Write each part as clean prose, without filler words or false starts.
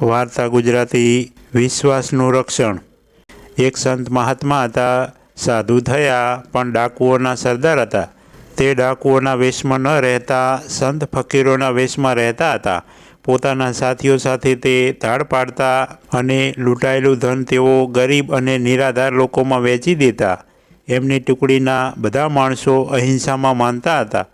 વાર્તા ગુજરાતી વિશ્વાસનું રક્ષણ। એક સંત મહાત્મા હતા, સાધુ થયા, પણ ડાકુઓના સરદાર હતા। તે ડાકુઓના વેશમાં ન રહેતા સંત ફકીરોના વેશમાં રહેતા હતા। પોતાના સાથીઓ સાથે તે ધાડ પાડતા અને લૂંટાયેલું ધન તેઓ ગરીબ અને નિરાધાર લોકોમાં વહેંચી દેતા। એમની ટુકડીના બધા માણસો અહિંસામાં માનતા હતા।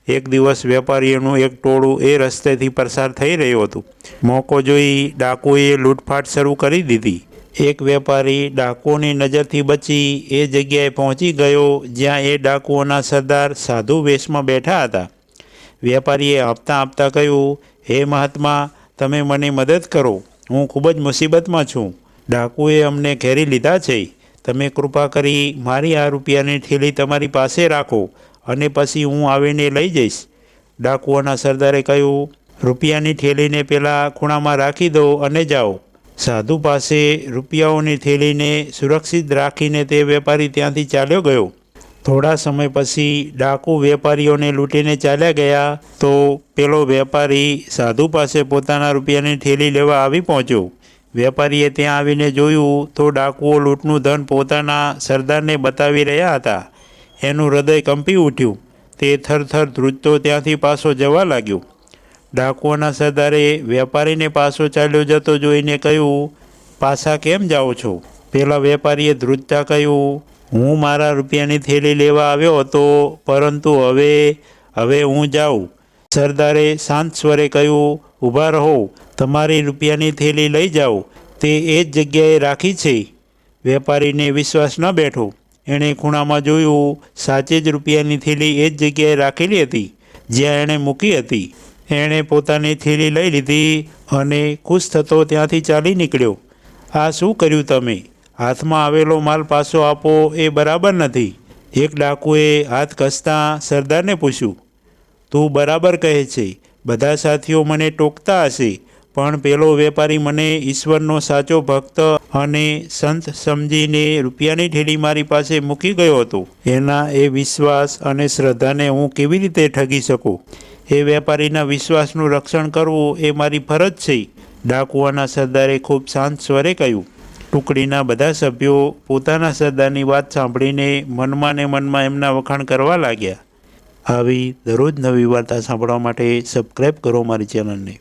એક દિવસ વેપારીઓનું એક ટોળું એ રસ્તેથી પસાર થઈ રહ્યું હતું। મોકો જોઈ ડાકુએ લૂંટફાટ શરૂ કરી દીધી। એક વેપારી ડાકુઓની નજરથી બચી એ જગ્યાએ પહોંચી ગયો જ્યાં એ ડાકુઓના સરદાર સાધુ વેશમાં બેઠા હતા। વેપારીએ આપતા આપતા કહ્યું, હે મહાત્મા, તમે મને મદદ કરો, હું ખૂબ જ મુસીબતમાં છું। ડાકુએ અમને ઘેરી લીધા છે। તમે કૃપા કરી મારી આ રૂપિયાની થેલી તમારી પાસે રાખો અને પછી હું આવીને લઈ જઈશ। ડાકુઓના સરદારે કહ્યું, રૂપિયાની થેલીને પેલા ખૂણામાં રાખી દો અને જાઓ। સાધુ પાસે રૂપિયાઓની થેલીને સુરક્ષિત રાખીને તે વેપારી ત્યાંથી ચાલ્યો ગયો। થોડા સમય પછી ડાકુ વેપારીઓને લૂંટીને ચાલ્યા ગયા તો પેલો વેપારી સાધુ પાસે પોતાના રૂપિયાની થેલી લેવા આવી પહોંચ્યો। વેપારીએ ત્યાં આવીને જોયું તો ડાકુઓ લૂંટનું ધન પોતાના સરદારને બતાવી રહ્યા હતા। એનું હૃદય કંપી ઉઠ્યું। તે થરથર ધ્રુજતો ત્યાંથી પાછો જવા લાગ્યો। ડાકુઓના સરદારે વેપારીને પાછો ચાલ્યો જતો જોઈને કહ્યું, પાછા કેમ જાઓ છો? પેલા વેપારીએ ધ્રુજતા કહ્યું, હું મારા રૂપિયાની થેલી લેવા આવ્યો હતો, પરંતુ હવે હું જાઉં। સરદારે શાંત સ્વરે કહ્યું, ઊભા રહો, તમારી રૂપિયાની થેલી લઈ જાઓ, તે એ જ જગ્યાએ રાખી છે। વેપારીને વિશ્વાસ ન બેઠો। એણે ખૂણામાં જોયું, સાચે જ રૂપિયાની થેલી એ જ જગ્યાએ રાખેલી હતી જ્યાં એણે મૂકી હતી। એણે પોતાની થેલી લઈ લીધી અને ખુશ થતો ત્યાંથી ચાલી નીકળ્યો। આ શું કર્યું તમે? હાથમાં આવેલો માલ પાછો આપો, એ બરાબર નથી। એક ડાકુએ હાથ ઘસતા સરદારને પૂછ્યું, તું બરાબર કહે છે, બધા સાથીઓ મને ટોકતા હશે, પણ પેલો વેપારી મને ઈશ્વરનો સાચો ભક્ત અને સંત સમજીને રૂપિયાની થેલી મારી પાસે મૂકી ગયો હતો। એના એ વિશ્વાસ અને શ્રદ્ધાને હું કેવી રીતે ઠગી શકું? એ વેપારીના વિશ્વાસનું રક્ષણ કરવું એ મારી ફરજ છે। ડાકુઓના સરદારે ખૂબ શાંત સ્વરે કહ્યું। ટુકડીના બધા સભ્યો પોતાના સરદારની વાત સાંભળીને મનમાં ને મનમાં એમના વખાણ કરવા લાગ્યા। આવી દરરોજ નવી વાર્તા સાંભળવા માટે સબસ્ક્રાઈબ કરો મારી ચેનલને।